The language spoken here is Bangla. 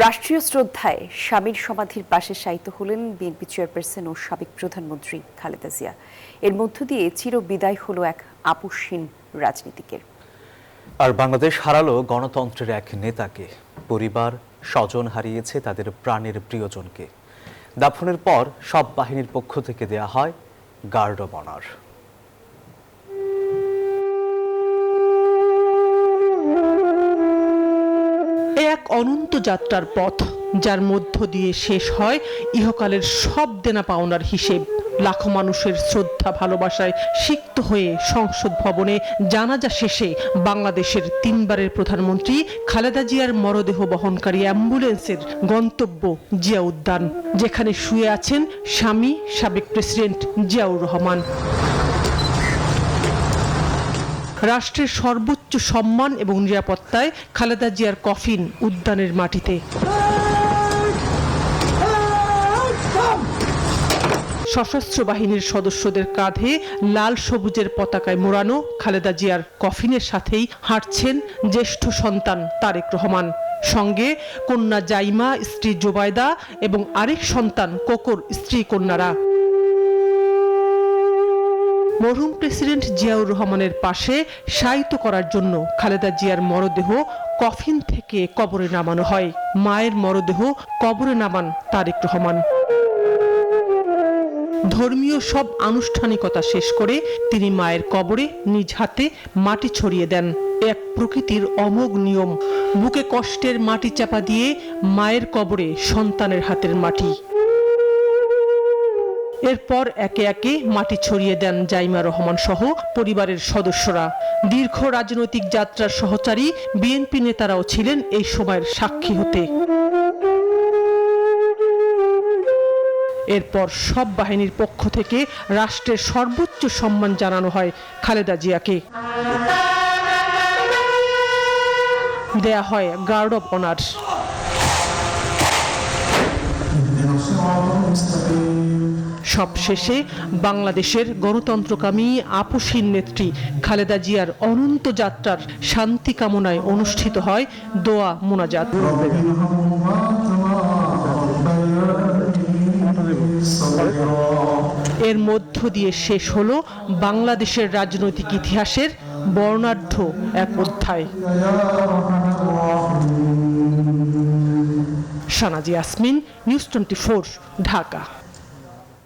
রাষ্ট্রীয় শ্রদ্ধায় স্বামীর সমাধির পাশে শায়িত হলেন বিএনপি চেয়ারপারসন ও সাবেক প্রধানমন্ত্রী খালেদা জিয়া। এর মধ্য দিয়ে চিরবিদায় হলো এক আপসহীন রাজনীতিকের। আর বাংলাদেশ হারালো গণতন্ত্রের এক নেতাকে। পরিবার স্বজন হারিয়েছে তাদের প্রাণের প্রিয়জনকে। দাফনের পর সব বাহিনীর পক্ষ থেকে দেয়া হয় গার্ড অব অনার। এক অনন্ত যাত্রার পথ, যার মধ্য দিয়ে শেষ হয় ইহকালের সব দেনা পাওনার হিসেব। লাখো মানুষের শ্রদ্ধা ভালোবাসায় সিক্ত হয়ে সংসদ ভবনে জানাজা শেষে বাংলাদেশের তিনবারের প্রধানমন্ত্রী খালেদা জিয়ার মরদেহ বহনকারী অ্যাম্বুলেন্সের গন্তব্য জিয়া উদ্যান, যেখানে শুয়ে আছেন স্বামী সাবেক প্রেসিডেন্ট জিয়াউর রহমান। রাষ্ট্রের সর্বোচ্চ সম্মান এবং নিরাপত্তায় খালেদা জিয়ার কফিন উদ্যানের মাটিতে। সশস্ত্র বাহিনীর সদস্যদের কাঁধে লাল সবুজের পতাকায় মোড়ানো খালেদা জিয়ার কফিনের সাথেই হাঁটছেন জ্যেষ্ঠ সন্তান তারেক রহমান, সঙ্গে কন্যা জাইমা, স্ত্রী জোবায়দা এবং আরেক সন্তান কোকর স্ত্রী কন্যারা। মরহুম প্রেসিডেন্ট জিয়াউর রহমানের পাশে শায়িত করার জন্য খালেদা জিয়ার মরদেহ কফিন থেকে কবরে নামানো হয়। মায়ের মরদেহ কবরে নামান তারেক রহমান। ধর্মীয় সব আনুষ্ঠানিকতা শেষ করে তিনি মায়ের কবরে নিজ হাতে মাটি ছড়িয়ে দেন। এক প্রকৃতির অমোঘ নিয়ম। বুকে কষ্টের মাটি চাপা দিয়ে মায়ের কবরে সন্তানের হাতের মাটি। এরপর একে একে মাটি ছড়িয়ে দেন জাইমা রহমান সহ পরিবারের সদস্যরা। দীর্ঘ রাজনৈতিক যাত্রার সহচারী বিএনপি নেতারাও ছিলেন এই সময়ের সাক্ষী হতে। এরপর সব বাহিনীর পক্ষ থেকে রাষ্ট্রের সর্বোচ্চ সম্মান জানানো হয় খালেদা জিয়াকে। দেয়া হয় গার্ড অব অনার। সবশেষে বাংলাদেশের গণতন্ত্রকামী আপসহীন নেত্রী খালেদা জিয়ার অনন্ত যাত্রার শান্তি কামনায় অনুষ্ঠিত হয় দোয়া মোনাজাত। এর মধ্য দিয়ে শেষ হলো বাংলাদেশের রাজনৈতিক ইতিহাসের বর্ণাঢ্য এক অধ্যায়। শানাজি ইয়াসমিন, নিউজ 24, ঢাকা।